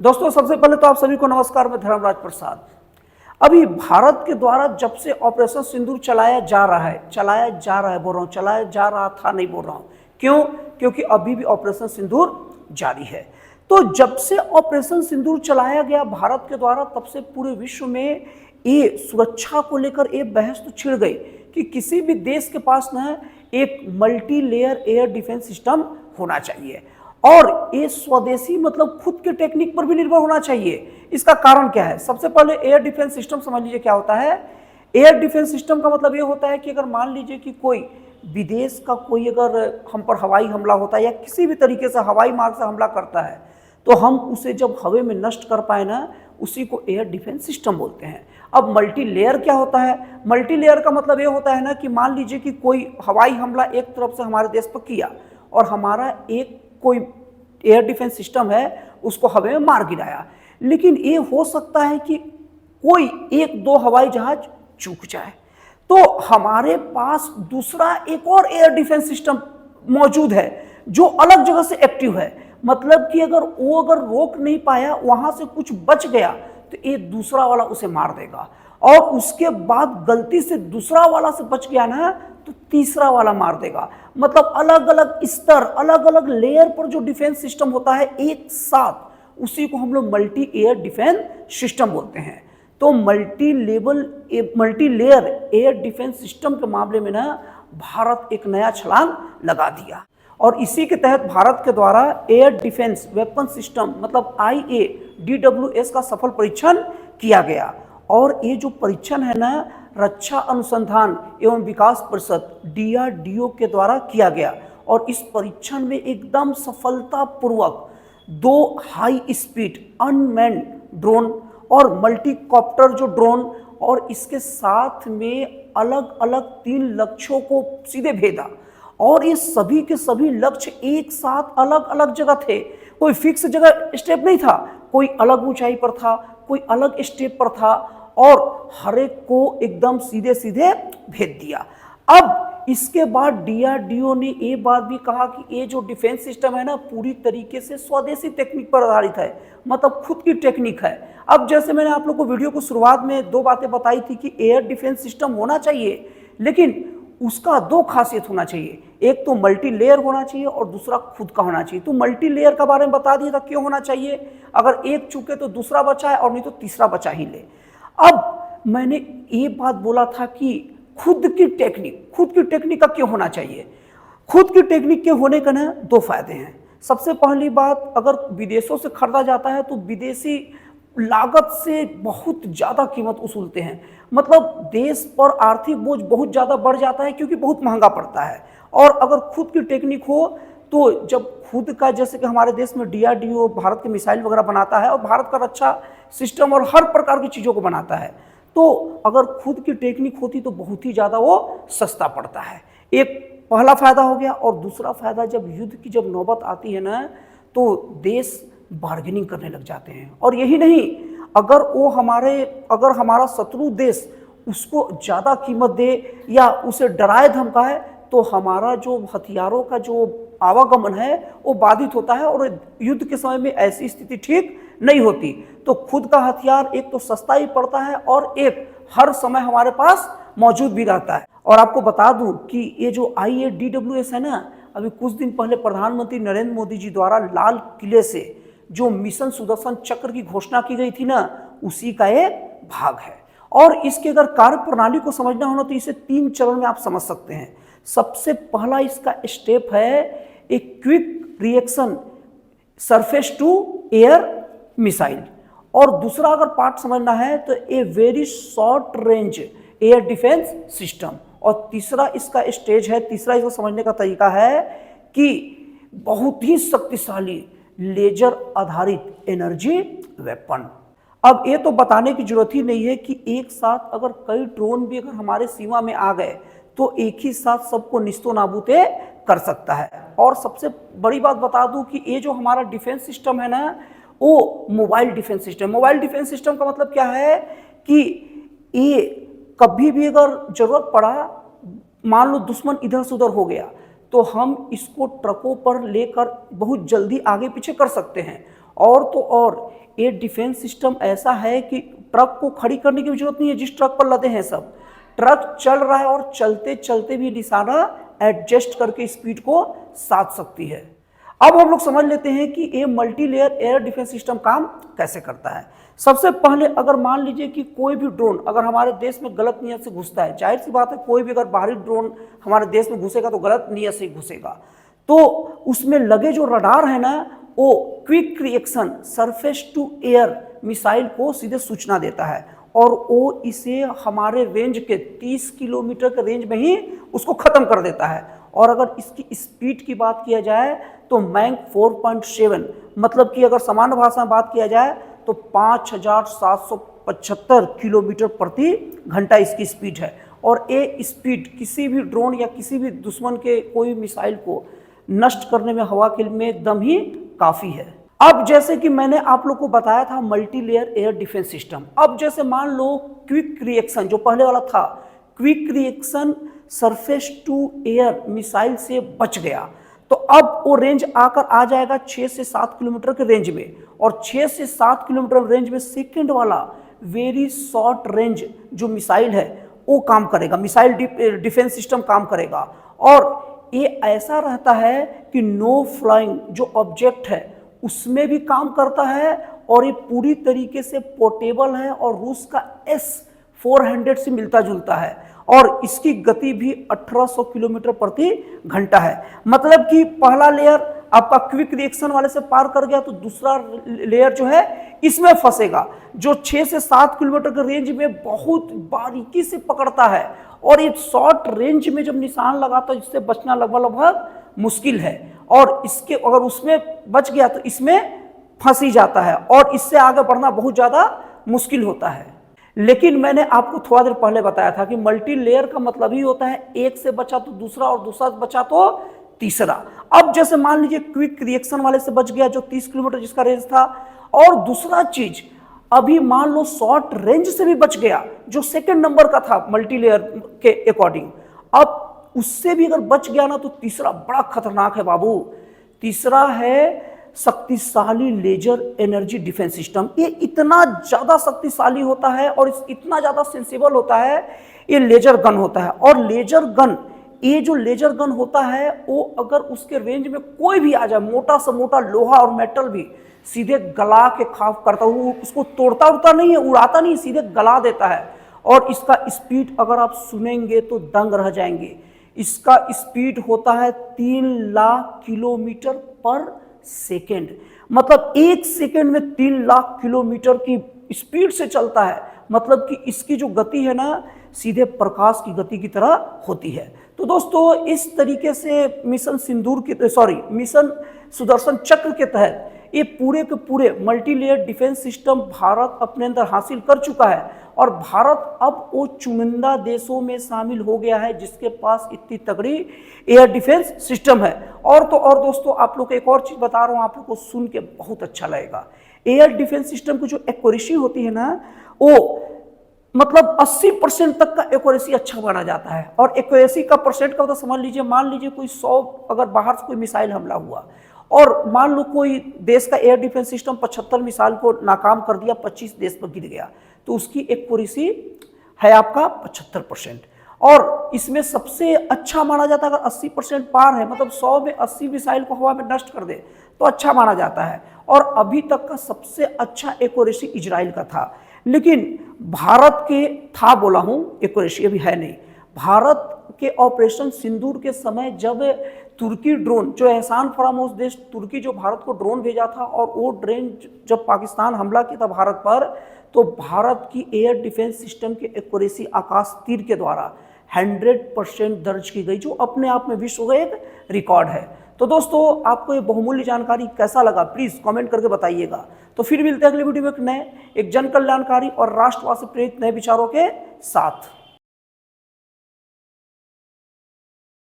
दोस्तों सबसे पहले तो आप सभी को नमस्कार। मैं धर्मराज प्रसाद। अभी भारत के द्वारा जब से ऑपरेशन सिंदूर चलाया जा रहा है बोल रहा हूँ, चलाया जा रहा था नहीं बोल रहा हूँ। क्यों? क्योंकि अभी भी ऑपरेशन सिंदूर जारी है। तो जब से ऑपरेशन सिंदूर चलाया गया भारत के द्वारा, तब से पूरे विश्व में ये सुरक्षा को लेकर ये बहस तो छिड़ गई कि किसी भी देश के पास न एक multi layer air defence system होना चाहिए और ये स्वदेशी मतलब खुद के टेक्निक पर भी निर्भर होना चाहिए। इसका कारण क्या है? सबसे पहले एयर डिफेंस सिस्टम समझ लीजिए क्या होता है। एयर डिफेंस सिस्टम का मतलब ये होता है कि अगर मान लीजिए कि कोई विदेश का कोई अगर हम पर हवाई हमला होता है या किसी भी तरीके से हवाई मार्ग से हमला करता है, तो हम उसे जब हवा में नष्ट कर पाए ना, उसी को एयर डिफेंस सिस्टम बोलते हैं। अब मल्टी लेयर क्या होता है? मल्टी लेयर का मतलब ये होता है ना कि मान लीजिए कि कोई हवाई हमला एक तरफ से हमारे देश पर किया और हमारा एक कोई एयर डिफेंस सिस्टम है उसको हवा में मार गिराया, लेकिन ये हो सकता है कि कोई एक दो हवाई जहाज चूक जाए, तो हमारे पास दूसरा एक और एयर डिफेंस सिस्टम मौजूद है जो अलग जगह से एक्टिव है। मतलब कि अगर वो रोक नहीं पाया, वहां से कुछ बच गया, तो ये दूसरा वाला उसे मार देगा और उसके बाद गलती से दूसरा वाला से बच गया ना, तो तीसरा वाला मार देगा। मतलब अलग अलग स्तर, अलग अलग लेयर पर जो डिफेंस सिस्टम होता है एक साथ, उसी को हम लोग मल्टी एयर डिफेंस सिस्टम बोलते हैं। तो multi layer air defence system के मामले में ना भारत एक नया छलांग लगा दिया और इसी के तहत भारत के द्वारा एयर डिफेंस वेपन सिस्टम मतलब IADWS का सफल परीक्षण किया गया। और ये जो परीक्षण है ना, रक्षा अनुसंधान एवं विकास परिषद DRDO के द्वारा किया गया और इस परीक्षण में एकदम सफलतापूर्वक 2 हाई स्पीड अनमैन्ड ड्रोन और मल्टीकॉप्टर जो ड्रोन और इसके साथ में अलग अलग 3 लक्ष्यों को सीधे भेदा और ये सभी के सभी लक्ष्य एक साथ अलग अलग जगह थे। कोई फिक्स जगह स्टेप नहीं था, कोई अलग ऊंचाई पर था, कोई अलग स्टेप पर था और हर एक को एकदम सीधे सीधे भेज दिया। अब इसके बाद DRDO ने ये बात भी कहा कि ये जो डिफेंस सिस्टम है ना, पूरी तरीके से स्वदेशी टेक्निक पर आधारित है, मतलब खुद की टेक्निक है। अब जैसे मैंने आप लोग को वीडियो को शुरुआत में 2 बातें बताई थी कि एयर डिफेंस सिस्टम होना चाहिए, लेकिन उसका 2 खासियत होना चाहिए। एक तो मल्टी लेयर होना चाहिए और दूसरा खुद का होना चाहिए। तो मल्टी लेयर का बारे में बता दिया था क्यों होना चाहिए। अगर एक चूके तो दूसरा बचा है और नहीं तो तीसरा बचा ही ले। अब मैंने ये बात बोला था कि खुद की टेक्निक का क्यों होना चाहिए। खुद की टेक्निक के होने का ना 2 फायदे हैं। सबसे पहली बात, अगर विदेशों से खरीदा जाता है तो विदेशी लागत से बहुत ज़्यादा कीमत वसूलते हैं, मतलब देश पर आर्थिक बोझ बहुत ज़्यादा बढ़ जाता है क्योंकि बहुत महंगा पड़ता है। और अगर खुद की टेक्निक हो तो जब खुद का, जैसे कि हमारे देश में DRDO भारत के मिसाइल वगैरह बनाता है और भारत का रक्षा सिस्टम और हर प्रकार की चीज़ों को बनाता है, तो अगर खुद की टेक्निक होती तो बहुत ही ज़्यादा वो सस्ता पड़ता है। एक पहला फायदा हो गया। और दूसरा फायदा, जब युद्ध की जब नौबत आती है ना, तो देश बार्गेनिंग करने लग जाते हैं। और यही नहीं, अगर हमारा शत्रु देश उसको ज़्यादा कीमत दे या उसे डराए धमकाए, तो हमारा जो हथियारों का जो आवागमन है वो बाधित होता है और युद्ध के समय में ऐसी स्थिति ठीक नहीं होती। तो खुद का हथियार एक तो सस्ता ही पड़ता है और एक हर समय हमारे पास मौजूद भी रहता है। और आपको बता दूं कि ये जो IADWS है ना, अभी कुछ दिन पहले प्रधानमंत्री नरेंद्र मोदी जी द्वारा लाल किले से जो मिशन सुदर्शन चक्र की घोषणा की गई थी ना, उसी का ये भाग है। और इसके अगर कार्य प्रणाली को समझना हो ना, तो इसे 3 चरण में आप समझ सकते हैं। सबसे पहला इसका स्टेप है एक quick reaction surface to air missile, और दूसरा अगर पार्ट समझना है तो a very short range air defence system, और तीसरा इसका स्टेज है, तीसरा इसको समझने का तरीका है कि बहुत ही शक्तिशाली लेजर आधारित एनर्जी वेपन। अब ये तो बताने की जरूरत ही नहीं है कि एक साथ अगर कई ड्रोन भी अगर हमारे सीमा में आ गए तो एक ही साथ सबको निस्तो नाबूते कर सकता है। और सबसे बड़ी बात बता दूं कि ये जो हमारा डिफेंस सिस्टम है ना, वो mobile defence system. Mobile defence system का मतलब क्या है कि ये कभी भी अगर जरूरत पड़ा, मान लो दुश्मन इधर से उधर हो गया, तो हम इसको ट्रकों पर लेकर बहुत जल्दी आगे पीछे कर सकते हैं। और तो और ये डिफेंस सिस्टम ऐसा है कि ट्रक को खड़ी करने की भी जरूरत नहीं है, जिस ट्रक पर लदे हैं सब, ट्रक चल रहा है और चलते चलते भी निशाना एडजस्ट करके स्पीड को साध सकती है। अब हम लोग समझ लेते हैं कि ये multi layer air defence system काम कैसे करता है। सबसे पहले अगर मान लीजिए कि कोई भी ड्रोन अगर हमारे देश में गलत नीयत से घुसता है, जाहिर सी बात है कोई भी अगर बाहरी ड्रोन हमारे देश में घुसेगा तो गलत नीयत से घुसेगा, तो उसमें लगे जो रडार है ना, वो quick reaction surface to air missile को सीधे सूचना देता है और वो इसे हमारे रेंज के 30 किलोमीटर के रेंज में ही उसको ख़त्म कर देता है। और अगर इसकी स्पीड की बात किया जाए तो मैक 4.7, मतलब कि अगर सामान्य भाषा में बात किया जाए तो 5775 किलोमीटर प्रति घंटा इसकी स्पीड है। और ये स्पीड किसी भी ड्रोन या किसी भी दुश्मन के कोई मिसाइल को नष्ट करने में हवा के में एकदम ही काफ़ी है। अब जैसे कि मैंने आप लोग को बताया था multi layer air defence system, अब जैसे मान लो क्विक रिएक्शन जो पहले वाला था, quick reaction surface to air missile से बच गया, तो अब वो रेंज आकर आ जाएगा 6 से 7 किलोमीटर के रेंज में। और 6 से 7 किलोमीटर रेंज में सेकंड वाला वेरी शॉर्ट रेंज जो मिसाइल है वो काम करेगा, मिसाइल डिफेंस सिस्टम काम करेगा। और ये ऐसा रहता है कि नो फ्लाइंग जो ऑब्जेक्ट है उसमें भी काम करता है और ये पूरी तरीके से पोर्टेबल है और रूस का S-400 से मिलता जुलता है और इसकी गति भी 1800 किलोमीटर प्रति घंटा है। मतलब कि पहला लेयर आपका क्विक रिएक्शन वाले से पार कर गया तो दूसरा लेयर जो है इसमें फंसेगा, जो 6 से 7 किलोमीटर के रेंज में बहुत बारीकी से पकड़ता है और ये शॉर्ट रेंज में जब निशान लगाता है इससे बचना लगभग मुश्किल है। और इसके अगर उसमें बच गया तो इसमें फंस ही जाता है और इससे आगे बढ़ना बहुत ज़्यादा मुश्किल होता है। लेकिन मैंने आपको थोड़ा देर पहले बताया था कि मल्टी लेयर का मतलब ही होता है एक से बचा तो दूसरा और दूसरा से बचा तो तीसरा। अब जैसे मान लीजिए क्विक रिएक्शन वाले से बच गया जो 30 किलोमीटर जिसका रेंज था, और दूसरा चीज अभी मान लो शॉर्ट रेंज से भी बच गया जो सेकंड नंबर का था मल्टी लेयर के अकॉर्डिंग, अब उससे भी अगर बच गया ना तो तीसरा बड़ा खतरनाक है बाबू। तीसरा है शक्तिशाली लेजर एनर्जी डिफेंस सिस्टम। ये इतना ज़्यादा शक्तिशाली होता है और इतना ज़्यादा सेंसिबल होता है, ये लेजर गन होता है। और लेजर गन, ये जो लेजर गन होता है वो अगर उसके रेंज में कोई भी आ जाए, मोटा सा मोटा लोहा और मेटल भी सीधे गला के खाफ करता है, वो उसको तोड़ता उड़ता नहीं है, उड़ाता नहीं, सीधे गला देता है। और इसका स्पीड अगर आप सुनेंगे तो दंग रह जाएंगे। इसका स्पीड होता है 3 लाख किलोमीटर पर सेकेंड, मतलब 1 सेकेंड में 3 लाख किलोमीटर की स्पीड से चलता है। मतलब कि इसकी जो गति है ना सीधे प्रकाश की गति की तरह होती है। तो दोस्तों इस तरीके से मिशन सुदर्शन चक्र के तहत ये पूरे के पूरे multi layer defence system Bharat अपने अंदर हासिल कर चुका है और भारत अब वो चुनिंदा देशों में शामिल हो गया है जिसके पास इतनी तगड़ी एयर डिफेंस सिस्टम है। और तो और दोस्तों आप लोग को एक और चीज़ बता रहा हूँ, आप लोग को सुन के बहुत अच्छा लगेगा। एयर डिफेंस सिस्टम की जो एक्यूरेसी होती है ना वो मतलब 80% तक का एक्यूरेसी अच्छा माना जाता है। और एक्यूरेसी का परसेंट का तो समझ लीजिए, मान लीजिए कोई 100 अगर बाहर से कोई मिसाइल हमला हुआ और मान लो कोई देश का एयर डिफेंस सिस्टम 75 मिसाइल को नाकाम कर दिया, 25 देश पर गिर गया, तो उसकी एक्यूरेसी है आपका 75%। और इसमें सबसे अच्छा माना जाता है अगर 80% पार है, मतलब 100 में 80 मिसाइल को हवा में नष्ट कर दे तो अच्छा माना जाता है। और अभी तक का सबसे अच्छा एक्यूरेसी इजराइल का था, लेकिन भारत के था बोला हूँ, एक्यूरेसी अभी है नहीं। भारत के ऑपरेशन सिंदूर के समय जब तुर्की ड्रोन, जो एहसान फरामोश देश तुर्की जो भारत को ड्रोन भेजा था और वो ड्रोन जब पाकिस्तान हमला किया था भारत पर, तो भारत की एयर डिफेंस सिस्टम की एक्यूरेसी आकाश तीर के द्वारा 100% दर्ज की गई, जो अपने आप में विश्व का एक रिकॉर्ड है। तो दोस्तों आपको ये बहुमूल्य जानकारी कैसा लगा प्लीज़ कमेंट करके बताइएगा। तो फिर मिलते हैं अगले वीडियो में एक नए, एक जन कल्याणकारी और राष्ट्रवाद से प्रेरित नए विचारों के साथ।